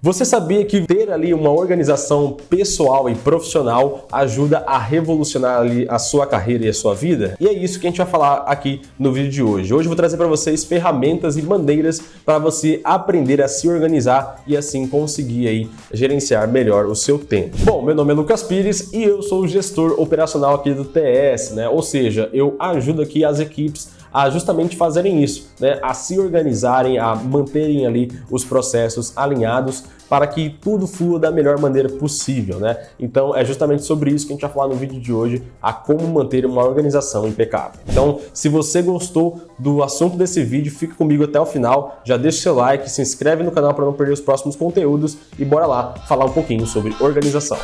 Você sabia que ter ali uma organização pessoal e profissional ajuda a revolucionar ali a sua carreira e a sua vida? E é isso que a gente vai falar aqui no vídeo de hoje. Hoje eu vou trazer para vocês ferramentas e maneiras para você aprender a se organizar e assim conseguir aí gerenciar melhor o seu tempo. Bom, meu nome é Lucas Pires e eu sou o gestor operacional aqui do TS, né? Ou seja, eu ajudo aqui as equipes a justamente fazerem isso, né? A se organizarem, a manterem ali os processos alinhados para que tudo flua da melhor maneira possível, né? Então é justamente sobre isso que a gente vai falar no vídeo de hoje, a como manter uma organização impecável. Então, se você gostou do assunto desse vídeo, fica comigo até o final, já deixa o seu like, se inscreve no canal para não perder os próximos conteúdos e bora lá falar um pouquinho sobre organização.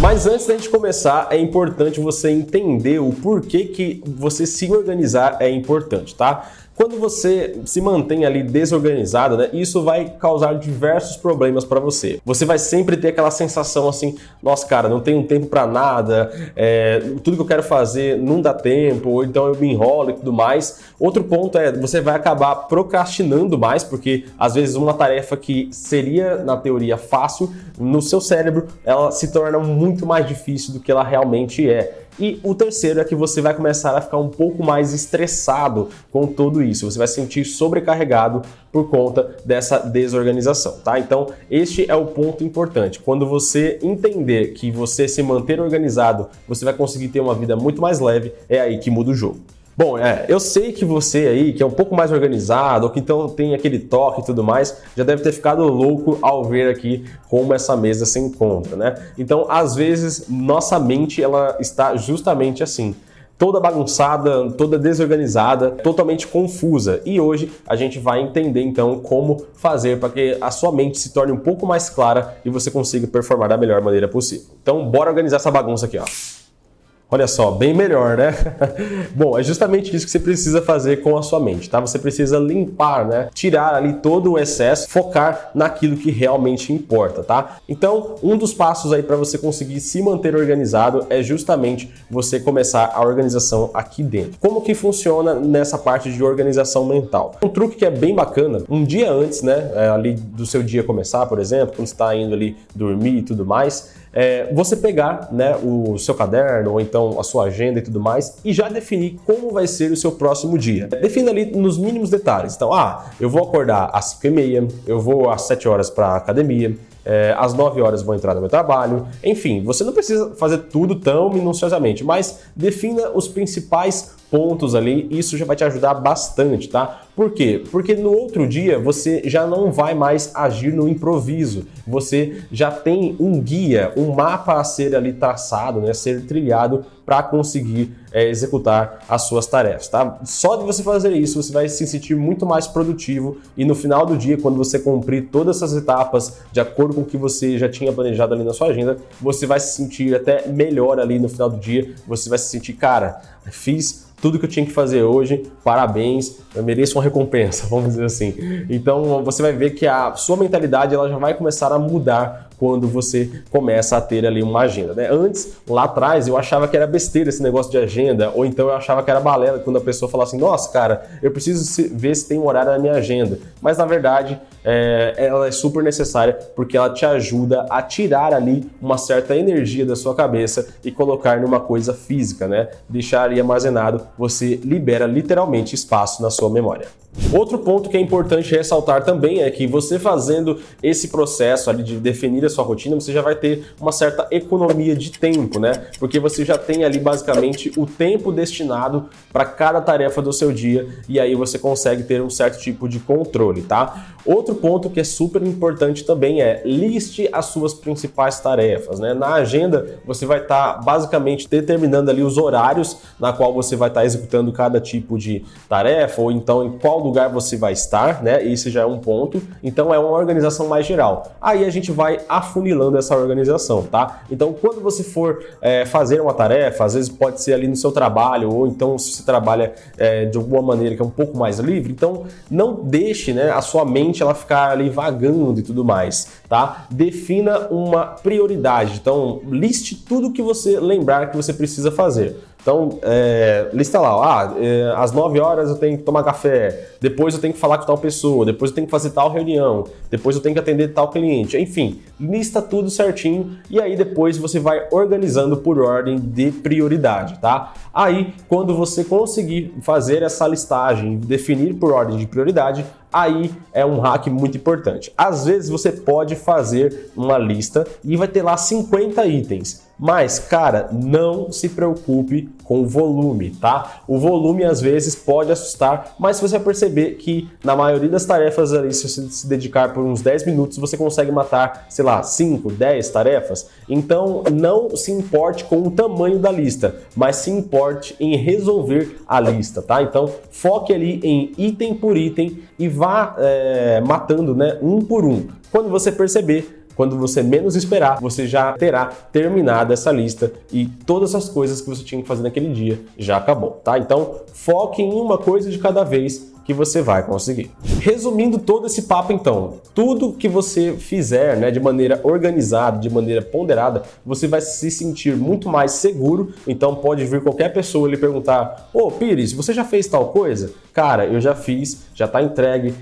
Mas antes da gente começar, é importante você entender o porquê que você se organizar é importante, tá? Quando você se mantém ali desorganizado, né, isso vai causar diversos problemas para você. Você vai sempre ter aquela sensação assim, nossa, cara, não tenho tempo para nada, tudo que eu quero fazer não dá tempo, ou então eu me enrolo e tudo mais. Outro ponto é, você vai acabar procrastinando mais, porque às vezes uma tarefa que seria, na teoria, fácil, no seu cérebro, ela se torna muito mais difícil do que ela realmente é. E o terceiro é que você vai começar a ficar um pouco mais estressado com tudo isso. Você vai se sentir sobrecarregado por conta dessa desorganização, tá? Então, este é o ponto importante. Quando você entender que você se manter organizado, você vai conseguir ter uma vida muito mais leve, é aí que muda o jogo. Bom, eu sei que você aí, que é um pouco mais organizado, ou que então tem aquele toque e tudo mais, já deve ter ficado louco ao ver aqui como essa mesa se encontra, né? Então, às vezes, nossa mente, ela está justamente assim, toda bagunçada, toda desorganizada, totalmente confusa. E hoje a gente vai entender então como fazer para que a sua mente se torne um pouco mais clara e você consiga performar da melhor maneira possível. Então, bora organizar essa bagunça aqui, ó. Olha só, bem melhor, né? Bom, é justamente isso que você precisa fazer com a sua mente, tá? Você precisa limpar, né? Tirar ali todo o excesso, focar naquilo que realmente importa, tá? Então, um dos passos aí para você conseguir se manter organizado é justamente você começar a organização aqui dentro. Como que funciona nessa parte de organização mental? Um truque que é bem bacana, um dia antes, né? Ali do seu dia começar, por exemplo, quando você está indo ali dormir e tudo mais, você pegar, né, o seu caderno ou então a sua agenda e tudo mais e já definir como vai ser o seu próximo dia. Defina ali nos mínimos detalhes. Então, eu vou acordar às 5h30, eu vou às 7 horas para a academia, às 9 horas vou entrar no meu trabalho. Enfim, você não precisa fazer tudo tão minuciosamente, mas defina os principais pontos ali, isso já vai te ajudar bastante, tá? Por quê? Porque no outro dia você já não vai mais agir no improviso, você já tem um guia, um mapa a ser ali traçado, né, a ser trilhado para conseguir executar as suas tarefas, tá? Só de você fazer isso, você vai se sentir muito mais produtivo e no final do dia, quando você cumprir todas essas etapas de acordo com o que você já tinha planejado ali na sua agenda, você vai se sentir até melhor ali no final do dia, você vai se sentir, cara, fiz tudo que eu tinha que fazer hoje, parabéns, eu mereço uma recompensa, vamos dizer assim. Então você vai ver que a sua mentalidade ela já vai começar a mudar quando você começa a ter ali uma agenda, né? Antes, lá atrás, eu achava que era besteira esse negócio de agenda, ou então eu achava que era balela quando a pessoa falava assim, nossa, cara, eu preciso ver se tem um horário na minha agenda. Mas na verdade, ela é super necessária porque ela te ajuda a tirar ali uma certa energia da sua cabeça e colocar numa coisa física, né? Deixar ali armazenado, você libera literalmente espaço na sua memória. Outro ponto que é importante ressaltar também é que você fazendo esse processo ali de definir a sua rotina, você já vai ter uma certa economia de tempo, né? Porque você já tem ali basicamente o tempo destinado para cada tarefa do seu dia e aí você consegue ter um certo tipo de controle, tá? Outro ponto que é super importante também é liste as suas principais tarefas, né? Na agenda você vai estar basicamente determinando ali os horários na qual você vai estar executando cada tipo de tarefa ou então em qual lugar você vai estar, né? Esse já é um ponto. Então é uma organização mais geral. Aí a gente vai afunilando essa organização, tá? Então quando você for fazer uma tarefa, às vezes pode ser ali no seu trabalho, ou então se você trabalha de alguma maneira que é um pouco mais livre, então não deixe, né, a sua mente ela ficar ali vagando e tudo mais, tá? Defina uma prioridade. Então liste tudo que você lembrar que você precisa fazer. Então, lista lá, às 9 horas eu tenho que tomar café, depois eu tenho que falar com tal pessoa, depois eu tenho que fazer tal reunião, depois eu tenho que atender tal cliente, enfim, lista tudo certinho e aí depois você vai organizando por ordem de prioridade, tá? Aí, quando você conseguir fazer essa listagem, definir por ordem de prioridade, aí é um hack muito importante. Às vezes você pode fazer uma lista e vai ter lá 50 itens. Mas, cara, não se preocupe com o volume, tá? O volume às vezes pode assustar, mas se você perceber que na maioria das tarefas ali, se você se dedicar por uns 10 minutos, você consegue matar, sei lá, 5, 10 tarefas. Então, não se importe com o tamanho da lista, mas se importe em resolver a lista, tá? Então, foque ali em item por item e vá matando, né, um por um. Quando você perceber, quando você menos esperar, você já terá terminado essa lista e todas as coisas que você tinha que fazer naquele dia já acabou, tá? Então, foque em uma coisa de cada vez que você vai conseguir. Resumindo todo esse papo então, tudo que você fizer, né, de maneira organizada, de maneira ponderada, você vai se sentir muito mais seguro. Então pode vir qualquer pessoa lhe perguntar: ô Pires, você já fez tal coisa? Cara, eu já fiz, já está entregue,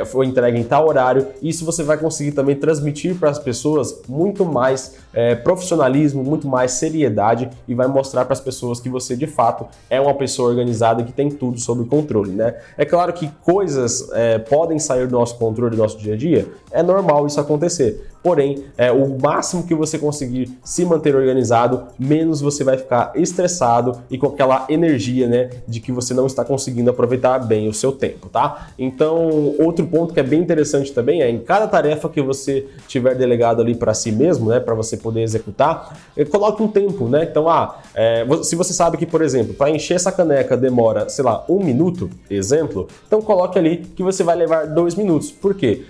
foi entregue em tal horário. Isso você vai conseguir também transmitir para as pessoas muito mais profissionalismo, muito mais seriedade e vai mostrar para as pessoas que você de fato é uma pessoa organizada que tem tudo sob controle, né? É claro que coisas podem sair do nosso controle, do nosso dia a dia, é normal isso acontecer. Porém, o máximo que você conseguir se manter organizado, menos você vai ficar estressado e com aquela energia, né, de que você não está conseguindo aproveitar bem o seu tempo, tá? Então, outro ponto que é bem interessante também é em cada tarefa que você tiver delegado ali para si mesmo, né, para você poder executar, coloque um tempo, né? Então, se você sabe que, por exemplo, para encher essa caneca demora, sei lá, 1 minuto, exemplo, então coloque ali que você vai levar 2 minutos. Por quê?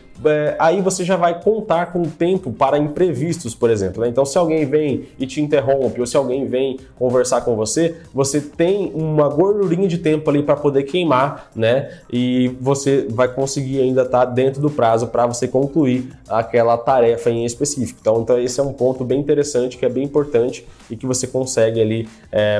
Aí você já vai contar com o tempo para imprevistos, por exemplo, né? Então, se alguém vem e te interrompe ou se alguém vem conversar com você, você tem uma gordurinha de tempo ali para poder queimar, né? E você vai conseguir ainda estar dentro do prazo para você concluir aquela tarefa em específico. Então, esse é um ponto bem interessante, que é bem importante e que você consegue ali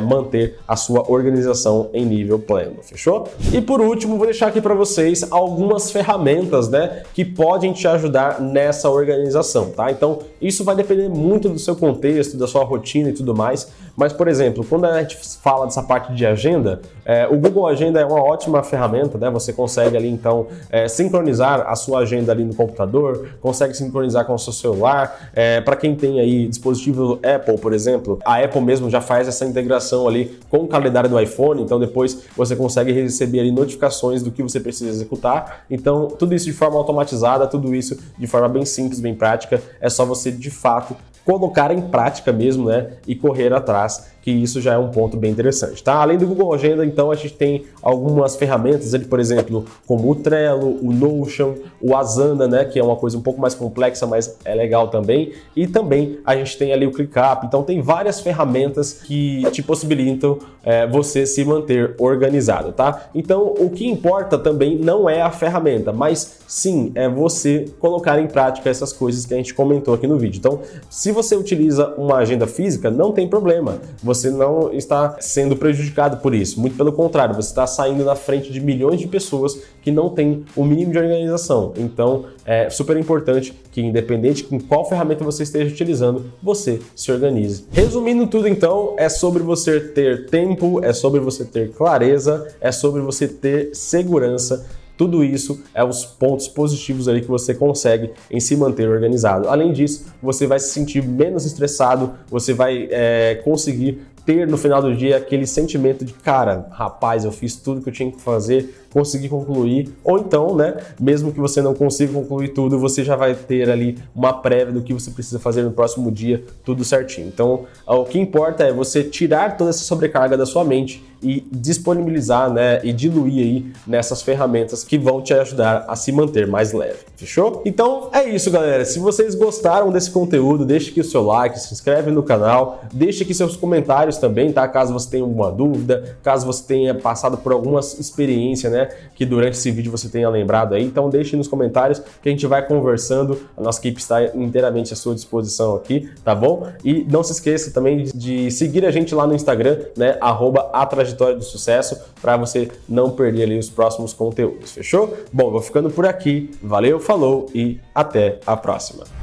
manter a sua organização em nível pleno, fechou? E por último, vou deixar aqui para vocês algumas ferramentas, né, que podem te ajudar nessa organização, tá? Então, isso vai depender muito do seu contexto, da sua rotina e tudo mais, mas, por exemplo, quando a gente fala dessa parte de agenda, o Google Agenda é uma ótima ferramenta, né? Você consegue ali, então, sincronizar a sua agenda ali no computador, consegue sincronizar com o seu celular. Para quem tem aí dispositivo Apple, por exemplo, a Apple mesmo já faz essa integração ali com o calendário do iPhone, então depois você consegue receber ali notificações do que você precisa executar. Então, tudo isso de forma automatizada, tudo isso de forma bem simples, bem prática, é só você de fato colocar em prática mesmo, né, e correr atrás, que isso já é um ponto bem interessante, tá? Além do Google Agenda, então, a gente tem algumas ferramentas ali, por exemplo, como o Trello, o Notion, o Asana, né, que é uma coisa um pouco mais complexa, mas é legal também, e também a gente tem ali o ClickUp. Então tem várias ferramentas que te possibilitam você se manter organizado, tá? Então o que importa também não é a ferramenta, mas sim é você colocar em prática essas coisas que a gente comentou aqui no vídeo. Então, se você utiliza uma agenda física, não tem problema. Você não está sendo prejudicado por isso. Muito pelo contrário, você está saindo na frente de milhões de pessoas que não têm o mínimo de organização. Então, é super importante que, independente de qual ferramenta você esteja utilizando, você se organize. Resumindo tudo, então, é sobre você ter tempo, é sobre você ter clareza, é sobre você ter segurança. Tudo isso é os pontos positivos ali que você consegue em se manter organizado. Além disso, você vai se sentir menos estressado, você vai conseguir ter no final do dia aquele sentimento de, cara, rapaz, eu fiz tudo que eu tinha que fazer, consegui concluir, ou então, né, mesmo que você não consiga concluir tudo, você já vai ter ali uma prévia do que você precisa fazer no próximo dia, tudo certinho. Então, o que importa é você tirar toda essa sobrecarga da sua mente e disponibilizar, né, e diluir aí nessas ferramentas que vão te ajudar a se manter mais leve, fechou? Então é isso, galera. Se vocês gostaram desse conteúdo, deixe aqui o seu like, se inscreve no canal, deixe aqui seus comentários também, tá? Caso você tenha alguma dúvida, caso você tenha passado por alguma experiência, né, que durante esse vídeo você tenha lembrado aí, então deixe nos comentários que a gente vai conversando, a nossa equipe está inteiramente à sua disposição aqui, tá bom? E não se esqueça também de seguir a gente lá no Instagram, né, @atrajetoriadosucesso, para você não perder ali os próximos conteúdos, fechou? Bom, vou ficando por aqui, valeu, falou e até a próxima!